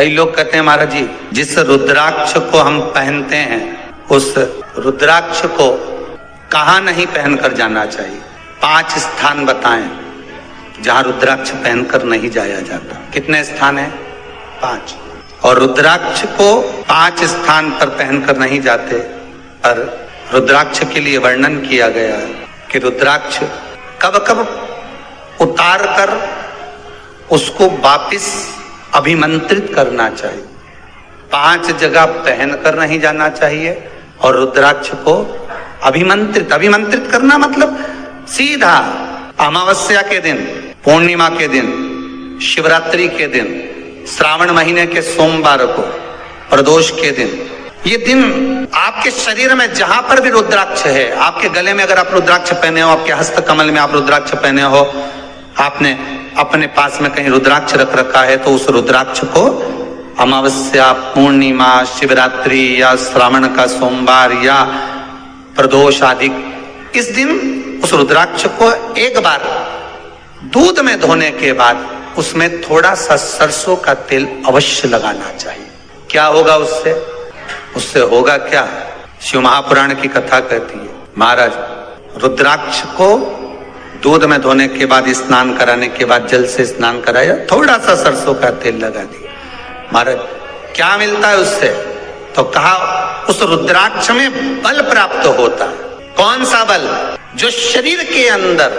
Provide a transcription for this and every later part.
कई लोग कहते हैं महाराज जी, जिस रुद्राक्ष को हम पहनते हैं उस रुद्राक्ष को कहाँ नहीं पहनकर जाना चाहिए। 5 स्थान बताएं जहां रुद्राक्ष पहनकर नहीं जाया जाता। कितने स्थान है? 5। और रुद्राक्ष को 5 स्थान पर पहनकर नहीं जाते, पर रुद्राक्ष के लिए वर्णन किया गया है कि रुद्राक्ष कब कब उतार कर उसको वापिस अभिमंत्रित करना चाहिए। 5 जगह पहनकर नहीं जाना चाहिए और रुद्राक्ष को अभिमंत्रित करना मतलब सीधा अमावस्या के दिन, पूर्णिमा के दिन, शिवरात्रि के दिन, श्रावण महीने के सोमवार को, प्रदोष के दिन, ये दिन आपके शरीर में जहां पर भी रुद्राक्ष है, आपके गले में अगर आप रुद्राक्ष पहने हो, आपके हस्त कमल में आप रुद्राक्ष पहने हो, आपने अपने पास में कहीं रुद्राक्ष रख रखा है, तो उस रुद्राक्ष को अमावस्या, पूर्णिमा, शिवरात्रि या श्रावण का सोमवार या प्रदोष आदि, इस दिन उस रुद्राक्ष को एक बार दूध में धोने के बाद उसमें थोड़ा सा सरसों का तेल अवश्य लगाना चाहिए। क्या होगा उससे? उससे होगा क्या? शिव महापुराण की कथा कहती है, महाराज रुद्राक्ष को दूध में धोने के बाद, स्नान कराने के बाद जल से स्नान कराया, थोड़ा सा सरसों का तेल लगा दिया। महाराज क्या मिलता है उससे? तो कहा उस रुद्राक्ष में बल प्राप्त होता है। कौन सा बल? जो शरीर के अंदर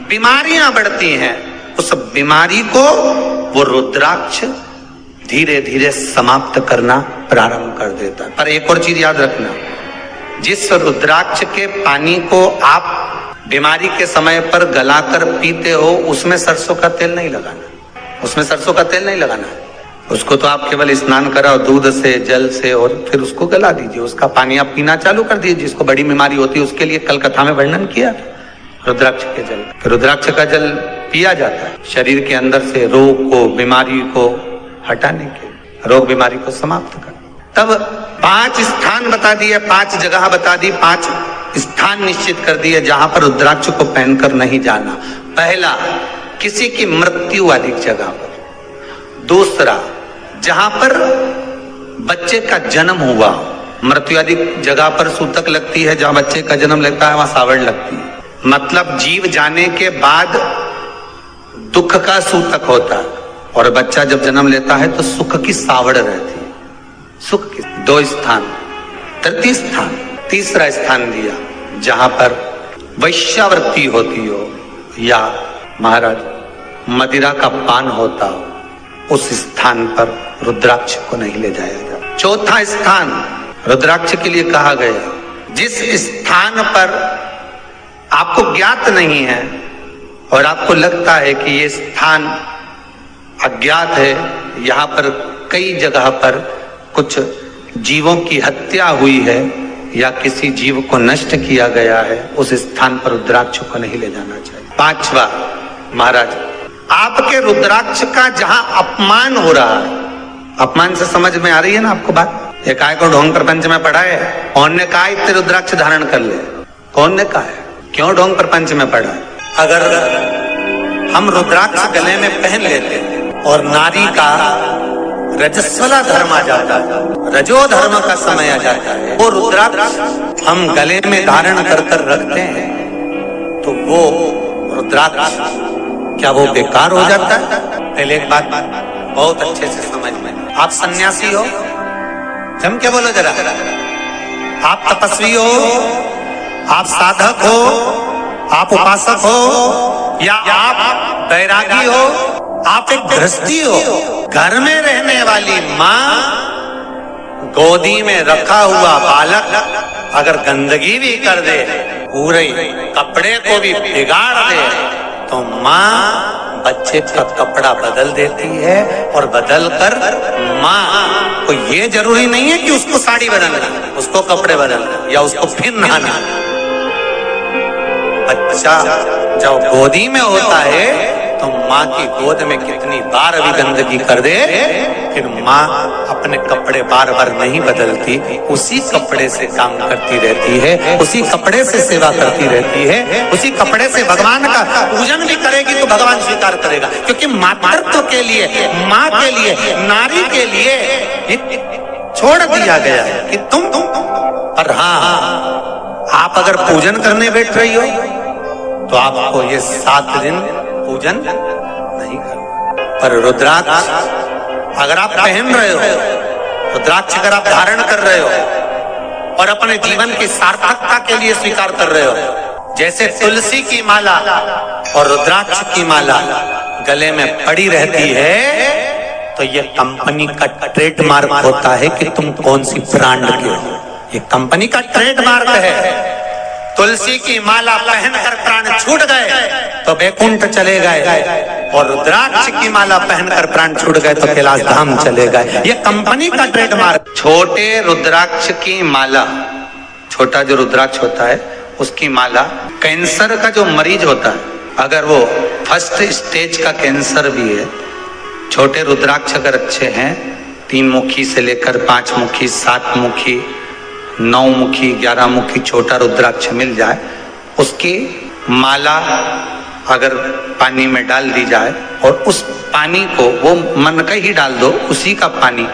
बीमारियां बढ़ती हैं, उस बीमारी को वो रुद्राक्ष धीरे धीरे समाप्त करना प्रारंभ कर देता है। पर एक और चीज याद रखना, जिस रुद्राक्ष के पानी को आप बीमारी के समय पर गलाकर पीते हो, उसमें सरसों का तेल नहीं लगाना, उसमें सरसों का तेल नहीं लगाना। उसको तो आप केवल स्नान कराओ दूध से, जल से, और फिर उसको गला दीजिए, उसका पानी आप पीना चालू कर दीजिए। जिसको बड़ी बीमारी होती है उसके लिए कल कथा में वर्णन किया रुद्राक्ष के जल। रुद्राक्ष का जल पिया जाता है शरीर के अंदर से रोग को, बीमारी को हटाने के, रोग बीमारी को समाप्त कर। तब 5 स्थान बता दिए, 5 जगह बता दी, 5 स्थान निश्चित कर दिए जहां पर रुद्राक्ष को पहनकर नहीं जाना। पहला, किसी की मृत्यु वाली जगह पर। दूसरा, जहां पर बच्चे का जन्म हुआ, मृत्यु आदि जगह पर सूतक लगती है, जहां बच्चे का जन्म लगता है वहां सावड़ लगती है। मतलब जीव जाने के बाद दुख का सूतक होता है, और बच्चा जब जन्म लेता है तो सुख की सावड़ रहती है। सुख की 2 स्थान। तृतीय स्थान, तीसरा स्थान दिया जहां पर वैश्यावृत्ति होती हो या महाराज मदिरा का पान होता हो, उस स्थान पर रुद्राक्ष को नहीं ले जाया जाता। चौथा स्थान रुद्राक्ष के लिए कहा गया, जिस स्थान पर आपको ज्ञात नहीं है और आपको लगता है कि ये स्थान अज्ञात है, यहाँ पर कई जगह पर कुछ जीवों की हत्या हुई है या किसी जीव को नष्ट किया गया है, उस स्थान पर रुद्राक्ष को नहीं ले जाना चाहिए। 5वां, महाराज आपके रुद्राक्ष का जहां अपमान हो रहा है, अपमान से समझ में आ रही है ना आपको बात? एक आय को ढोंग प्रपंच में पढ़ा है, कौन ने कहा इतने रुद्राक्ष धारण कर ले? कौन ने कहा है? क्यों ढोंग प्रपंच में पढ़ा है? अगर हम रुद्राक्ष गले में पहन लेते और नारी का रजस्वला धर्म आ जाता है, रजो धर्म का समय आ जाता है, वो रुद्राक्ष हम गले में धारण कर कर रखते हैं, तो वो रुद्राक्ष क्या वो बेकार हो जाता है? पहले एक बात बहुत अच्छे से समझ में, आप सन्यासी हो, जम के बोलो जरा, आप तपस्वी हो, आप साधक हो, आप उपासक हो, या आप बैरागी हो, आप एक गृहस्थी हो, घर में रहने वाली माँ गोदी में रखा हुआ बालक अगर गंदगी भी कर दे, पूरे कपड़े को भी बिगाड़ दे, तो माँ बच्चे का कपड़ा बदल देती है, और बदल कर माँ को ये जरूरी नहीं है कि उसको साड़ी बदलना, उसको कपड़े बदलना या उसको फिर नहाना। बच्चा जब गोदी में होता है तो माँ की गोद में कितनी बार भी गंदगी कर दे, फिर माँ अपने कपड़े बार बार नहीं बदलती, उसी कपड़े से काम करती रहती है, उसी कपड़े से सेवा करती रहती है, उसी कपड़े से भगवान का पूजन भी करेगी तो भगवान स्वीकार करेगा। क्योंकि मातृत्व के लिए, माँ के लिए, नारी के लिए छोड़ दिया गया है कि तुम पर हाँ, आप अगर पूजन करने बैठ रही हो तो आपको ये 7 दिन पूजन नहीं करना। पर रुद्राक्ष अगर आप पहन रहे हो, रुद्राक्ष अगर आप धारण कर रहे हो और अपने जीवन की सार्थकता के लिए स्वीकार कर रहे हो, जैसे तुलसी की माला और रुद्राक्ष की माला गले में पड़ी रहती है, तो ये कंपनी का ट्रेडमार्क होता है कि तुम कौन सी ब्रांड के हो। ये कंपनी का ट्रेडमार्क है। तुलसी की माला पहनकर प्राण छूट गए तो वैकुंठ चले गए, और रुद्राक्ष की माला पहनकर प्राण छूट गए तो कैलाश धाम चले गए। ये कंपनी का ट्रेडमार्क। छोटे रुद्राक्ष की माला, छोटा जो रुद्राक्ष होता है उसकी माला, कैंसर का जो मरीज होता है, अगर वो फर्स्ट स्टेज का कैंसर भी है, छोटे रुद्राक्ष अगर अच्छे हैं, 3 मुखी से लेकर 5 मुखी, 7 मुखी, 9 मुखी, 11 मुखी छोटा रुद्राक्ष मिल जाए, उसकी माला अगर पानी में डाल दी जाए और उस पानी को वो मन का ही डाल दो, उसी का पानी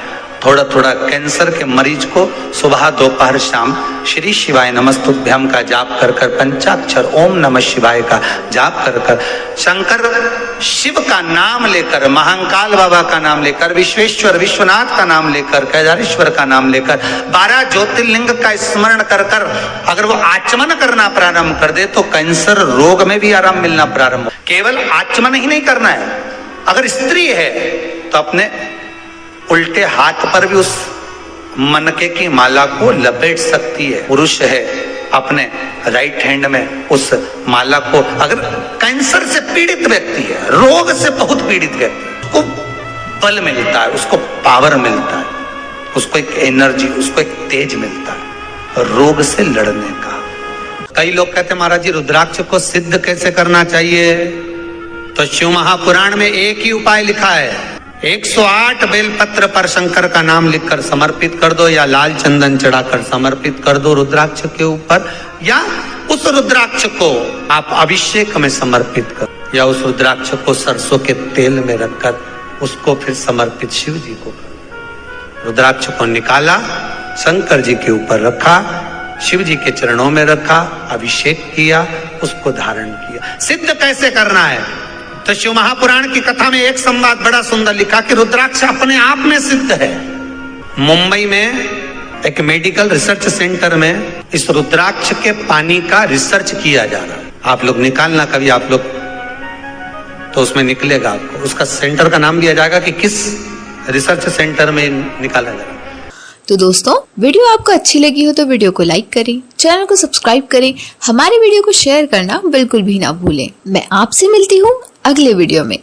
थोड़ा थोड़ा कैंसर के मरीज को सुबह दोपहर शाम श्री शिवाय नमस्तुभ्यम का जाप कर कर, पंचाक्षर ओम नमः शिवाय का जाप कर कर, शंकर शिव का नाम लेकर, महाकाल बाबा का नाम लेकर, विश्वेश्वर विश्वनाथ का नाम लेकर, केदारेश्वर का नाम लेकर, 12 ज्योतिर्लिंग का स्मरण कर कर अगर वो आचमन करना प्रारंभ कर दे तो कैंसर रोग में भी आराम मिलना प्रारंभ। केवल आचमन ही नहीं करना है, अगर स्त्री है तो अपने उल्टे हाथ पर भी उस मनके की माला को लपेट सकती है। पुरुष है अपने राइट हैंड में उस माला को, अगर कैंसर से पीड़ित व्यक्ति है, रोग से बहुत पीड़ित व्यक्ति, उसको बल मिलता है, उसको पावर मिलता है, उसको एक एनर्जी, उसको एक तेज मिलता है रोग से लड़ने का। कई लोग कहते हैं महाराज जी रुद्राक्ष को सिद्ध कैसे करना चाहिए, तो शिव महापुराण में एक ही उपाय लिखा है, 108 बेलपत्र पर शंकर का नाम लिखकर समर्पित कर दो, या लाल चंदन चढ़ाकर समर्पित कर दो रुद्राक्ष के ऊपर, या उस रुद्राक्ष को आप अभिषेक में समर्पित कर, या उस रुद्राक्ष को सरसों के तेल में रखकर उसको फिर समर्पित शिव जी को कर। रुद्राक्ष को निकाला, शंकर जी के ऊपर रखा, शिव जी के चरणों में रखा, अभिषेक किया, उसको धारण किया। सिद्ध कैसे करना है, तो शिव महापुराण की कथा में एक संवाद बड़ा सुंदर लिखा कि रुद्राक्ष अपने आप में सिद्ध है। मुंबई में एक मेडिकल रिसर्च सेंटर में इस रुद्राक्ष के पानी का रिसर्च किया जा रहा है। आप लोग निकालना कभी, आप लोग तो उसमें निकलेगा आपको, उसका सेंटर का नाम दिया जाएगा कि किस रिसर्च सेंटर में निकाला जाएगा। तो दोस्तों, वीडियो आपको अच्छी लगी हो तो वीडियो को लाइक करें, चैनल को सब्सक्राइब करें, हमारी वीडियो को शेयर करना बिल्कुल भी ना भूलें। मैं आपसे मिलती हूँ अगले वीडियो में।